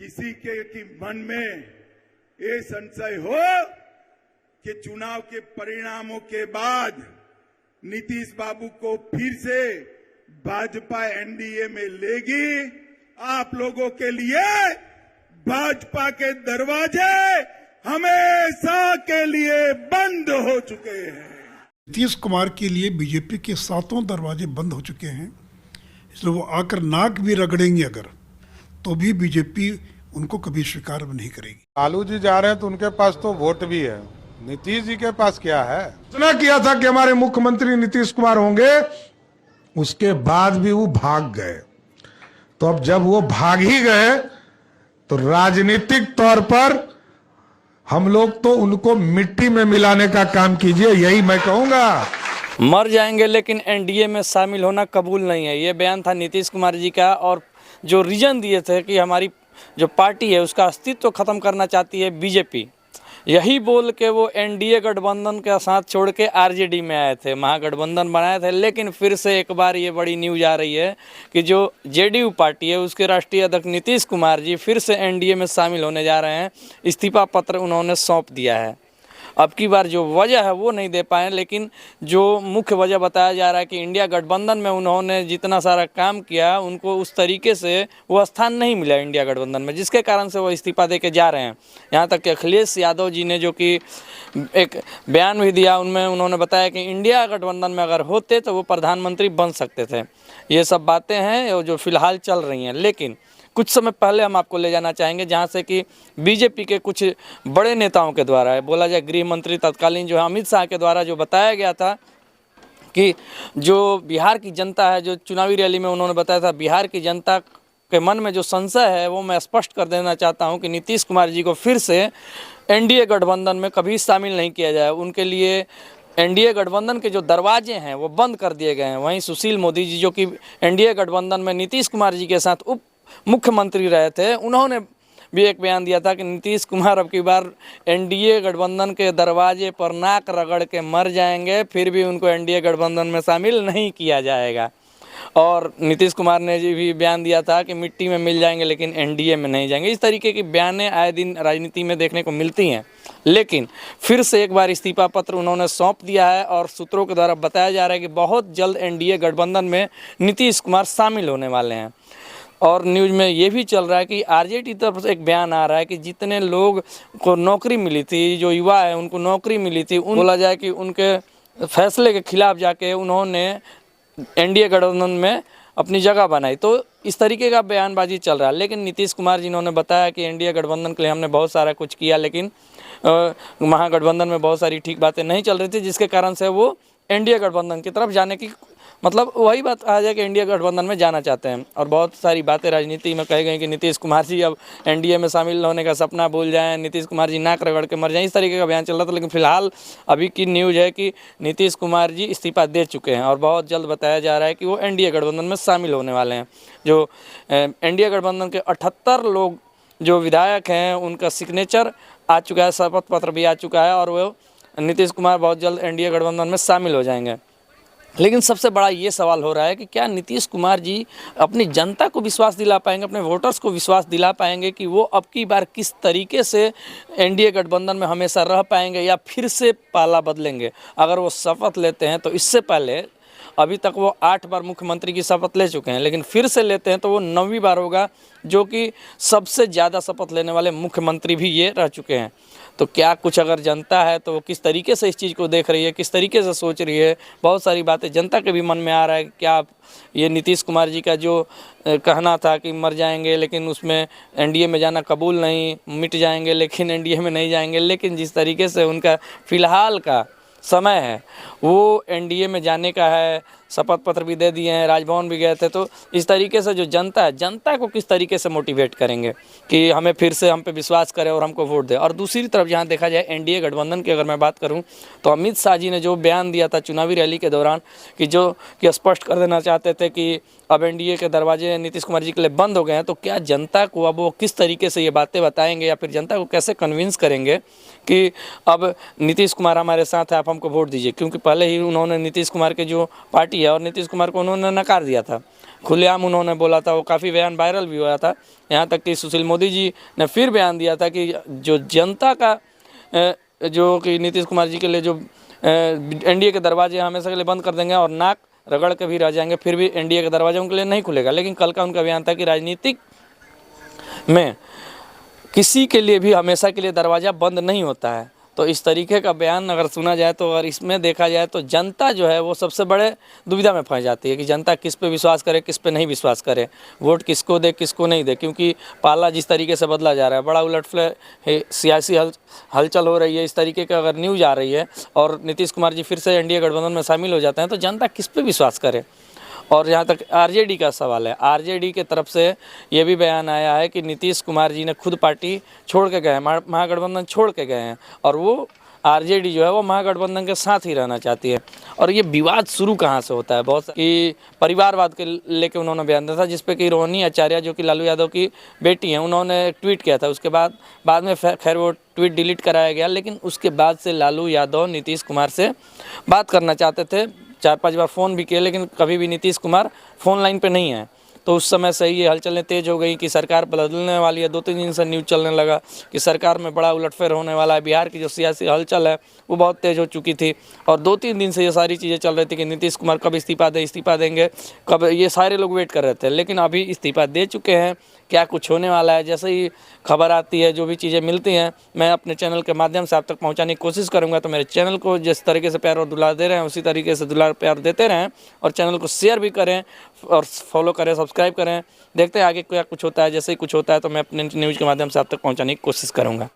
किसी के मन में ये संशय हो कि चुनाव के परिणामों के बाद नीतीश बाबू को फिर से भाजपा एनडीए में लेगी, आप लोगों के लिए भाजपा के दरवाजे हमेशा के लिए बंद हो चुके हैं। नीतीश कुमार के लिए बीजेपी के 7 दरवाजे बंद हो चुके हैं, इसलिए वो आकर नाक भी रगड़ेंगे अगर, तो भी बीजेपी उनको कभी स्वीकार नहीं करेगी। लालू जी जा रहे हैं तो उनके पास तो वोट भी है, नीतीश जी के पास क्या है? सुना किया था कि हमारे मुख्यमंत्री नीतीश कुमार होंगे, उसके बाद भी वो भाग गए। तो अब जब वो भाग ही गए तो राजनीतिक तौर पर हम लोग तो उनको मिट्टी में मिलाने का काम कीजिए, यही मैं कहूंगा। मर जाएंगे लेकिन एनडीए में शामिल होना कबूल नहीं है, ये बयान था नीतीश कुमार जी का। और जो रीजन दिए थे कि हमारी जो पार्टी है उसका अस्तित्व खत्म करना चाहती है बीजेपी, यही बोल के वो एनडीए गठबंधन के साथ छोड़ के आरजेडी में आए थे, महागठबंधन बनाए थे। लेकिन फिर से एक बार ये बड़ी न्यूज आ रही है कि जो जेडीयू पार्टी है उसके राष्ट्रीय अध्यक्ष नीतीश कुमार जी फिर से एनडीए में शामिल होने जा रहे हैं। इस्तीफा पत्र उन्होंने सौंप दिया है। अब की बार जो वजह है वो नहीं दे पाए, लेकिन जो मुख्य वजह बताया जा रहा है कि इंडिया गठबंधन में उन्होंने जितना सारा काम किया उनको उस तरीके से वो स्थान नहीं मिला इंडिया गठबंधन में, जिसके कारण से वो इस्तीफा दे के जा रहे हैं। यहाँ तक कि अखिलेश यादव जी ने जो कि एक बयान भी दिया, उनमें उन्होंने बताया कि इंडिया गठबंधन में अगर होते तो वो प्रधानमंत्री बन सकते थे। ये सब बातें हैं जो फिलहाल चल रही हैं। लेकिन कुछ समय पहले हम आपको ले जाना चाहेंगे जहां से कि बीजेपी के कुछ बड़े नेताओं के द्वारा, बोला जाए गृह मंत्री तत्कालीन जो है अमित शाह के द्वारा जो बताया गया था कि जो बिहार की जनता है, जो चुनावी रैली में उन्होंने बताया था, बिहार की जनता के मन में जो संशय है वो मैं स्पष्ट कर देना चाहता हूं कि नीतीश कुमार जी को फिर से एनडीए गठबंधन में कभी शामिल नहीं किया जाए। उनके लिए एनडीए गठबंधन के जो दरवाजे हैं वो बंद कर दिए गए हैं। वहीं सुशील मोदी जी जो कि एनडीए गठबंधन में नीतीश कुमार जी के साथ उप मुख्यमंत्री रहे थे, उन्होंने भी एक बयान दिया था कि नीतीश कुमार अब की बार एनडीए गठबंधन के दरवाजे पर नाक रगड़ के मर जाएंगे, फिर भी उनको एनडीए गठबंधन में शामिल नहीं किया जाएगा। और नीतीश कुमार ने जी भी बयान दिया था कि मिट्टी में मिल जाएंगे लेकिन एनडीए में नहीं जाएंगे। इस तरीके की बयानें आए दिन राजनीति में देखने को मिलती हैं। लेकिन फिर से एक बार इस्तीफा पत्र उन्होंने सौंप दिया है और सूत्रों के द्वारा बताया जा रहा है कि बहुत जल्द एनडीए गठबंधन में नीतीश कुमार शामिल होने वाले हैं। और न्यूज़ में ये भी चल रहा है कि आरजेडी की तरफ से एक बयान आ रहा है कि जितने लोग को नौकरी मिली थी, जो युवा है उनको नौकरी मिली थी, बोला जाए कि उनके फैसले के खिलाफ जाके उन्होंने एनडीए गठबंधन में अपनी जगह बनाई। तो इस तरीके का बयानबाजी चल रहा है। लेकिन नीतीश कुमार जी ने बताया कि एनडीए गठबंधन के लिए हमने बहुत सारा कुछ किया, लेकिन महागठबंधन में बहुत सारी ठीक बातें नहीं चल रही थी, जिसके कारण से वो एनडीए गठबंधन की तरफ जाने की, मतलब वही बात आ जाए कि इंडिया गठबंधन में जाना चाहते हैं। और बहुत सारी बातें राजनीति में कही गई कि नीतीश कुमार जी अब एनडीए में शामिल होने का सपना भूल जाएं, नीतीश कुमार जी नाक रगड़ के मर जाएं, इस तरीके का बयान चल रहा था। लेकिन फिलहाल अभी की न्यूज़ है कि नीतीश कुमार जी इस्तीफा दे चुके हैं और बहुत जल्द बताया जा रहा है कि वो एनडीए गठबंधन में शामिल होने वाले हैं। जो एनडीए गठबंधन के 78 लोग जो विधायक हैं उनका सिग्नेचर आ चुका है, शपथ पत्र भी आ चुका है और वो नीतीश कुमार बहुत जल्द एनडीए गठबंधन में शामिल हो जाएंगे। लेकिन सबसे बड़ा ये सवाल हो रहा है कि क्या नीतीश कुमार जी अपनी जनता को विश्वास दिला पाएंगे, अपने वोटर्स को विश्वास दिला पाएंगे कि वो अब की बार किस तरीके से एनडीए गठबंधन में हमेशा रह पाएंगे या फिर से पाला बदलेंगे। अगर वो शपथ लेते हैं तो इससे पहले अभी तक वो 8 बार मुख्यमंत्री की शपथ ले चुके हैं, लेकिन फिर से लेते हैं तो वो 9वीं बार होगा, जो कि सबसे ज़्यादा शपथ लेने वाले मुख्यमंत्री भी ये रह चुके हैं। तो क्या कुछ अगर जनता है तो वो किस तरीके से इस चीज़ को देख रही है, किस तरीके से सोच रही है, बहुत सारी बातें जनता के भी मन में आ रहा है। क्या ये नीतीश कुमार जी का जो कहना था कि मर जाएंगे लेकिन उसमें एनडीए में जाना कबूल नहीं, मिट जाएंगे लेकिन एनडीए में नहीं जाएंगे, लेकिन जिस तरीके से उनका फ़िलहाल का समय है वो एनडीए में जाने का है, शपथ पत्र भी दे दिए हैं, राजभवन भी गए थे। तो इस तरीके से जो जनता है, जनता को किस तरीके से मोटिवेट करेंगे कि हमें फिर से हम पे विश्वास करें और हमको वोट दे। और दूसरी तरफ जहां देखा जाए एनडीए गठबंधन की अगर मैं बात करूं तो अमित शाह जी ने जो बयान दिया था चुनावी रैली के दौरान कि जो कि स्पष्ट कर देना चाहते थे कि अब एनडीए के दरवाजे नीतीश कुमार जी के लिए बंद हो गए हैं, तो क्या जनता को अब वो किस तरीके से ये बातें बताएंगे या फिर जनता को कैसे कन्विंस करेंगे कि अब नीतीश कुमार हमारे साथ है, आप हमको वोट दीजिए। क्योंकि पहले ही उन्होंने नीतीश कुमार के जो पार्टी है और नीतीश कुमार को उन्होंने नकार दिया था। खुलेआम उन्होंने बोला था, वो काफ़ी बयान वायरल भी हुआ था। यहाँ तक कि सुशील मोदी जी ने फिर बयान दिया था कि जो जनता का जो कि नीतीश कुमार जी के लिए जो एनडीए के दरवाजे हमेशा के लिए बंद कर देंगे और नाक रगड़ के भी रह जाएंगे, फिर भी एनडीए का दरवाजा उनके लिए नहीं खुलेगा। लेकिन कल का उनका बयान था कि राजनीतिक में किसी के लिए भी हमेशा के लिए दरवाज़ा बंद नहीं होता है। तो इस तरीके का बयान अगर सुना जाए तो, अगर इसमें देखा जाए तो जनता जो है वो सबसे बड़े दुविधा में फंस जाती है कि जनता किस पे विश्वास करे, किस पे नहीं विश्वास करे, वोट किसको दे किसको नहीं दे। क्योंकि पाला जिस तरीके से बदला जा रहा है, बड़ा उलटफेर सियासी हलचल हो रही है, इस तरीके का अगर न्यूज़ आ रही है और नीतीश कुमार जी फिर से एनडीए गठबंधन में शामिल हो जाते हैं तो जनता किस पे विश्वास करे। और जहाँ तक आरजेडी का सवाल है, आरजेडी के तरफ से ये भी बयान आया है कि नीतीश कुमार जी ने खुद पार्टी छोड़ के गए हैं, महागठबंधन छोड़ के गए हैं और वो आरजेडी जो है वो महागठबंधन के साथ ही रहना चाहती है। और ये विवाद शुरू कहाँ से होता है, बहुत कि परिवारवाद के लेके उन्होंने बयान दिया था, जिसपे कि रोहिणी आचार्य जो कि लालू यादव की बेटी हैं, उन्होंने ट्वीट किया था। उसके बाद में खैर वो ट्वीट डिलीट कराया गया, लेकिन उसके बाद से लालू यादव नीतीश कुमार से बात करना चाहते थे, 4-5 बार फ़ोन भी किए, लेकिन कभी भी नीतीश कुमार फ़ोन लाइन पे नहीं है। तो उस समय से ये हलचलें तेज़ हो गई कि सरकार बदलने वाली है। 2-3 दिन से न्यूज़ चलने लगा कि सरकार में बड़ा उलटफेर होने वाला है। बिहार की जो सियासी हलचल है वो बहुत तेज़ हो चुकी थी और 2-3 दिन से ये सारी चीज़ें चल रही थी कि नीतीश कुमार कब इस्तीफा देंगे, कब, ये सारे लोग वेट कर रहे थे। लेकिन अभी इस्तीफा दे चुके हैं, क्या कुछ होने वाला है, जैसे ही खबर आती है, जो भी चीज़ें मिलती हैं, मैं अपने चैनल के माध्यम से आप तक पहुंचाने की कोशिश करूंगा। तो मेरे चैनल को जिस तरीके से प्यार और दुलार दे रहे हैं उसी तरीके से दुलार प्यार देते रहें और चैनल को शेयर भी करें और फॉलो करें, सब्सक्राइब करें। देखते हैं आगे क्या कुछ होता है, जैसे ही कुछ होता है तो मैं अपने न्यूज़ के माध्यम से आप तक पहुँचाने की कोशिश करूँगा।